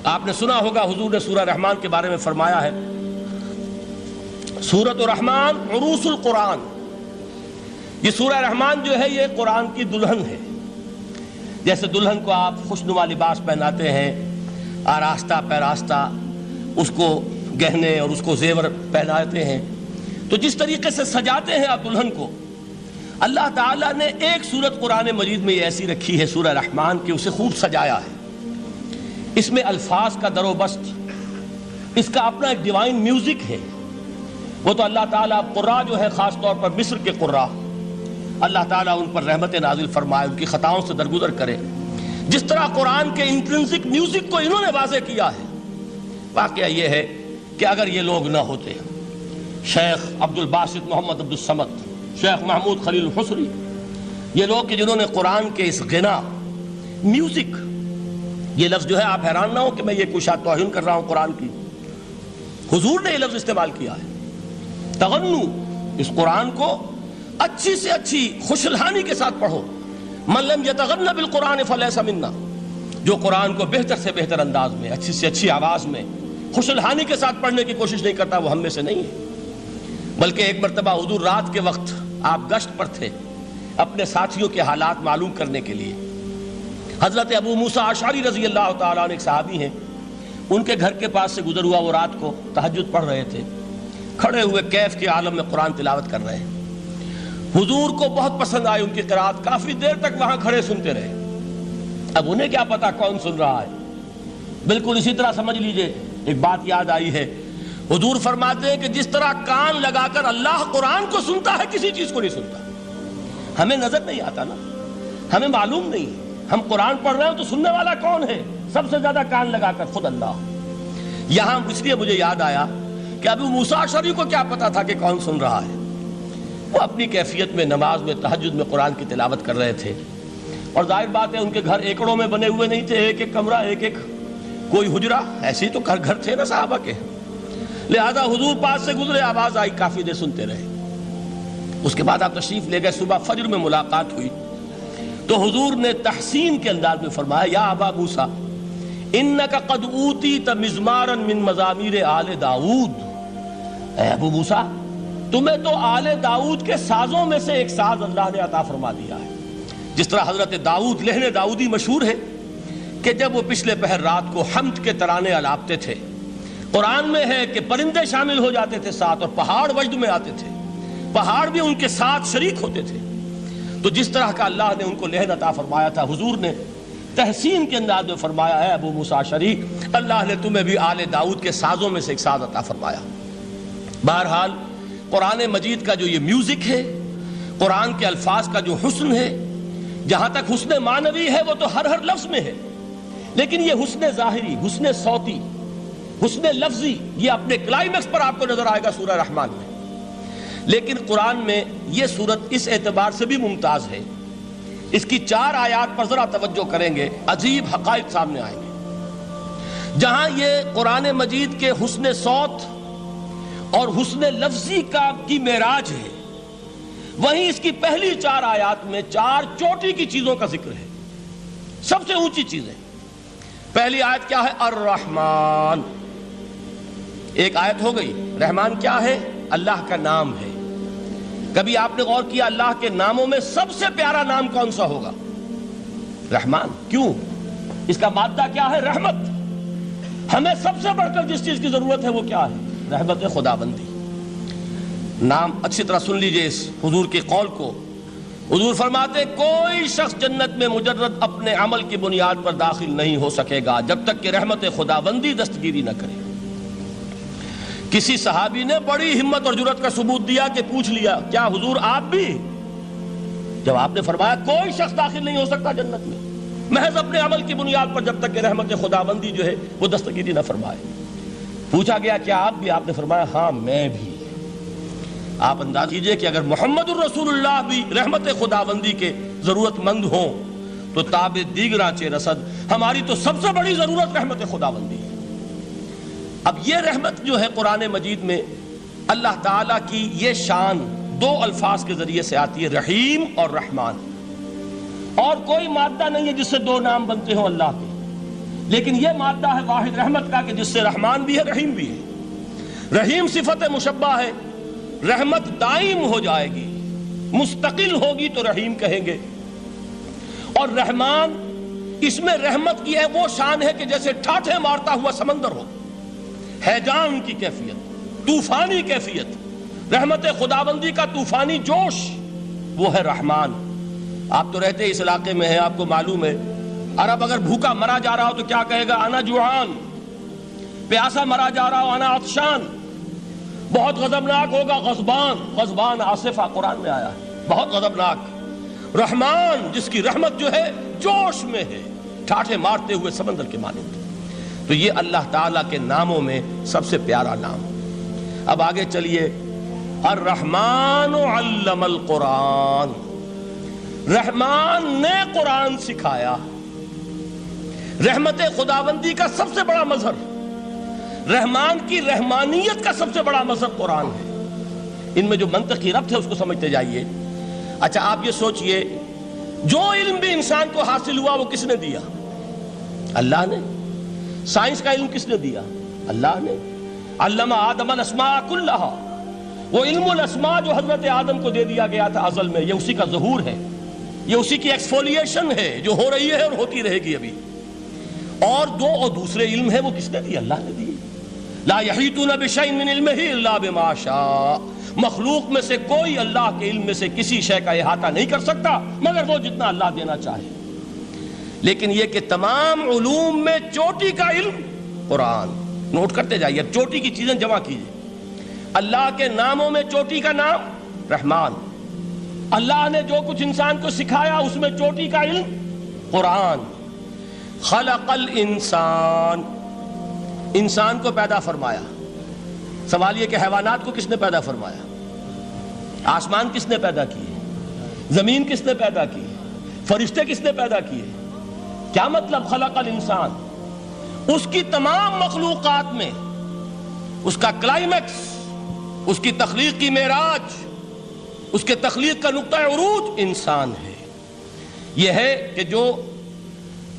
آپ نے سنا ہوگا حضور نے سورہ رحمان کے بارے میں فرمایا ہے، سورۃ الرحمان عروس القرآن. یہ سورہ رحمان جو ہے یہ قرآن کی دلہن ہے. جیسے دلہن کو آپ خوشنما لباس پہناتے ہیں، آراستہ پیراستہ اس کو گہنے اور اس کو زیور پہناتے ہیں، تو جس طریقے سے سجاتے ہیں آپ دلہن کو، اللہ تعالیٰ نے ایک سورت قرآن مجید میں یہ ایسی رکھی ہے سورہ رحمان کہ اسے خوب سجایا ہے. اس میں الفاظ کا در و بست، اس کا اپنا ایک ڈیوائن میوزک ہے. وہ تو اللہ تعالیٰ قراء جو ہے خاص طور پر مصر کے قراء، اللہ تعالیٰ ان پر رحمت نازل فرمائے، ان کی خطاؤں سے درگزر کرے. جس طرح قرآن کے انٹرنسک میوزک کو انہوں نے واضح کیا ہے. واقعہ یہ ہے کہ اگر یہ لوگ نہ ہوتے، شیخ عبد الباسط محمد عبد الصمد، شیخ محمود خلیل الحصری، یہ لوگ کہ جنہوں نے قرآن کے اس غنا میوزک، یہ لفظ جو ہے آپ حیران نہ ہو کہ میں یہ کوئی شاید توہین کر رہا ہوں قرآن کی، حضور نے یہ لفظ استعمال کیا ہے. تغنو، اس قرآن کو اچھی سے اچھی خوشلہانی کے ساتھ پڑھو. من لم یتغن بالقرآن فلیس منا، جو قرآن کو بہتر سے بہتر انداز میں، اچھی سے اچھی آواز میں، خوشلہانی کے ساتھ پڑھنے کی کوشش نہیں کرتا، وہ ہم میں سے نہیں ہے. بلکہ ایک مرتبہ حضور رات کے وقت آپ گشت پر تھے اپنے ساتھیوں کے حالات معلوم کرنے کے لیے. حضرت ابو موسیٰ اشعری رضی اللہ تعالیٰ عنہ ایک صحابی ہیں، ان کے گھر کے پاس سے گزر ہوا، وہ رات کو تہجد پڑھ رہے تھے، کھڑے ہوئے کیف کے عالم میں قرآن تلاوت کر رہے ہیں. حضور کو بہت پسند آئی ان کی قرات، کافی دیر تک وہاں کھڑے سنتے رہے. اب انہیں کیا پتا کون سن رہا ہے. بالکل اسی طرح سمجھ لیجئے ایک بات یاد آئی ہے. حضور فرماتے ہیں کہ جس طرح کان لگا کر اللہ قرآن کو سنتا ہے، کسی چیز کو نہیں سنتا. ہمیں نظر نہیں آتا نا، ہمیں معلوم نہیں، ہم قرآن پڑھ رہے ہیں تو سننے والا کون ہے؟ سب سے زیادہ کان لگا کر خود اللہ. یہاں اس لیے مجھے یاد آیا کہ ابو موسیٰ اشعری کو کیا پتا تھا کہ کون سن رہا ہے. وہ اپنی کیفیت میں نماز میں تہجد میں قرآن کی تلاوت کر رہے تھے، اور ظاہر بات ہے ان کے گھر ایکڑوں میں بنے ہوئے نہیں تھے، ایک ایک کمرہ، ایک ایک کوئی حجرہ، ایسے ہی تو گھر تھے نا صحابہ کے. لہذا حضور پاس سے گزرے، آواز آئی، کافی دیر سنتے رہے. اس کے بعد آپ تشریف لے گئے، صبح فجر میں ملاقات ہوئی تو حضور نے تحسین کے انداز میں فرمایا، یا ابا موسیٰ انک قد اوتیت مزمارا من مزامیر آل داؤد. اے ابو موسیٰ، تمہیں تو آل داؤد کے سازوں میں سے ایک ساز اللہ نے عطا فرما دیا ہے. جس طرح حضرت داؤد، لہن داؤدی مشہور ہے کہ جب وہ پچھلے پہر رات کو حمد کے ترانے الاپتے تھے، قرآن میں ہے کہ پرندے شامل ہو جاتے تھے ساتھ، اور پہاڑ وجد میں آتے تھے، پہاڑ بھی ان کے ساتھ شریک ہوتے تھے. تو جس طرح کا اللہ نے ان کو لہن عطا فرمایا تھا، حضور نے تحسین کے انداز میں فرمایا ہے ابو موسیٰ اشعری، اللہ نے تمہیں بھی آل داؤد کے سازوں میں سے ایک ساز عطا فرمایا. بہرحال قرآن مجید کا جو یہ میوزک ہے، قرآن کے الفاظ کا جو حسن ہے، جہاں تک حسن معنوی ہے وہ تو ہر لفظ میں ہے، لیکن یہ حسن ظاہری، حسن صوتی، حسن لفظی، یہ اپنے کلائمیکس پر آپ کو نظر آئے گا سورہ رحمان میں. لیکن قرآن میں یہ سورت اس اعتبار سے بھی ممتاز ہے، اس کی 4 آیات پر ذرا توجہ کریں گے، عجیب حقائق سامنے آئیں گے. جہاں یہ قرآن مجید کے حسن صوت اور حسن لفظی کی معراج ہے، وہیں اس کی پہلی 4 آیات میں 4 چوٹی کی چیزوں کا ذکر ہے، سب سے اونچی چیزیں. پہلی آیت کیا ہے؟ الرحمن. ایک آیت ہو گئی. رحمان کیا ہے؟ اللہ کا نام ہے. کبھی آپ نے غور کیا اللہ کے ناموں میں سب سے پیارا نام کون سا ہوگا؟ رحمان. کیوں؟ اس کا مادہ کیا ہے؟ رحمت. ہمیں سب سے بڑھ کر جس چیز کی ضرورت ہے وہ کیا ہے؟ رحمت خداوندی. نام اچھی طرح سن لیجئے اس حضور کے قول کو. حضور فرماتے کوئی شخص جنت میں مجرد اپنے عمل کی بنیاد پر داخل نہیں ہو سکے گا جب تک کہ رحمت خداوندی دستگیری نہ کرے. کسی صحابی نے بڑی ہمت اور جرأت کا ثبوت دیا کہ پوچھ لیا، کیا حضور آپ بھی؟ جب آپ نے فرمایا کوئی شخص داخل نہیں ہو سکتا جنت میں محض اپنے عمل کی بنیاد پر جب تک کہ رحمت خداوندی جو ہے وہ دستگیری نہ فرمائے. پوچھا گیا کیا آپ بھی؟ آپ نے فرمایا ہاں میں بھی. آپ انداز کیجئے کہ اگر محمد الرسول اللہ بھی رحمت خداوندی کے ضرورت مند ہوں تو تاب دیگراں چے رسد، ہماری تو سب سے بڑی ضرورت رحمت خداوندی ہے. اب یہ رحمت جو ہے قرآن مجید میں اللہ تعالیٰ کی یہ شان 2 الفاظ کے ذریعے سے آتی ہے، رحیم اور رحمان. اور کوئی مادہ نہیں ہے جس سے 2 نام بنتے ہوں اللہ کے. لیکن یہ مادہ ہے واحد رحمت کا کہ جس سے رحمان بھی ہے رحیم بھی ہے۔ رحیم صفت مشبہ ہے، رحمت دائم ہو جائے گی، مستقل ہوگی تو رحیم کہیں گے، اور رحمان اس میں رحمت کی ہے وہ شان ہے کہ جیسے ٹھاٹھے مارتا ہوا سمندر ہو، ہیجان کی کیفیت، طوفانی کیفیت، رحمت خداوندی کا طوفانی جوش، وہ ہے رحمان۔ آپ تو رہتے اس علاقے میں ہیں، آپ کو معلوم ہے عرب اگر بھوکا مرا جا رہا ہو تو کیا کہے گا؟ انا جوعان۔ پیاسا مرا جا رہا ہو انا عطشان۔ بہت غضبناک ہوگا غضبان، غضبان آصفہ قرآن میں آیا ہے، بہت غضبناک۔ رحمان جس کی رحمت جو ہے جوش میں ہے، ٹھاٹھے مارتے ہوئے سمندر کے مانند۔ تو یہ اللہ تعالیٰ کے ناموں میں سب سے پیارا نام۔ اب آگے چلیے، الرحمن علم القرآن، رحمان نے قرآن سکھایا۔ رحمت خداوندی کا سب سے بڑا مظہر، رحمان کی رحمانیت کا سب سے بڑا مظہر قرآن ہے۔ ان میں جو منطقی ربط ہے اس کو سمجھتے جائیے۔ اچھا آپ یہ سوچئے، جو علم بھی انسان کو حاصل ہوا وہ کس نے دیا؟ اللہ نے۔ سائنس کا علم کس نے دیا؟ اللہ نے۔ علم آدم الاسماء کلہا، وہ علم الاسماء جو حضرت آدم کو دے دیا گیا تھا ازل میں، یہ اسی کا ظہور ہے، یہ اسی کی ایکسفولیشن ہے جو ہو رہی ہے اور ہوتی رہے گی ابھی۔ اور دوسرے علم ہے وہ کس نے دی؟ اللہ نے دی۔ لا یحیطون بشیء من علمہ الا بما شاء، مخلوق میں سے کوئی اللہ کے علم میں سے کسی شے کا احاطہ نہیں کر سکتا مگر وہ جتنا اللہ دینا چاہے۔ لیکن یہ کہ تمام علوم میں چوٹی کا علم قرآن، نوٹ کرتے جائیے، اب چوٹی کی چیزیں جمع کیجئے۔ اللہ کے ناموں میں چوٹی کا نام رحمان، اللہ نے جو کچھ انسان کو سکھایا اس میں چوٹی کا علم قرآن۔ خلق الانسان، انسان کو پیدا فرمایا۔ سوال یہ کہ حیوانات کو کس نے پیدا فرمایا؟ آسمان کس نے پیدا کیے؟ زمین کس نے پیدا کی؟ فرشتے کس نے پیدا کیے؟ کیا مطلب خلق الانسان؟ اس کی تمام مخلوقات میں اس کا کلائمیکس، اس کی تخلیق کی معراج، اس کے تخلیق کا نقطہ عروج انسان ہے۔ یہ ہے کہ جو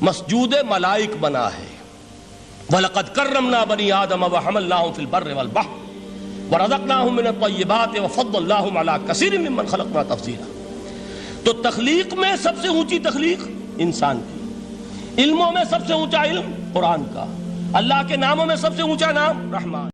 مسجود ملائک بنا ہے۔ وَلَقَدْ كَرَّمْنَا بَنِي آدَمَ وَحَمَلْنَاهُمْ فِي الْبَرِّ وَالْبَحْرِ وَرَزَقْنَاهُمْ مِنَ الطَّيِّبَاتِ وَفَضَّلْنَاهُمْ عَلَى كَثِيرٍ مِّمَّنْ خَلَقْنَا تَفْضِيلًا۔ تو تخلیق میں سب سے اونچی تخلیق انسان کی، علموں میں سب سے اونچا علم قرآن کا، اللہ کے ناموں میں سب سے اونچا نام رحمان۔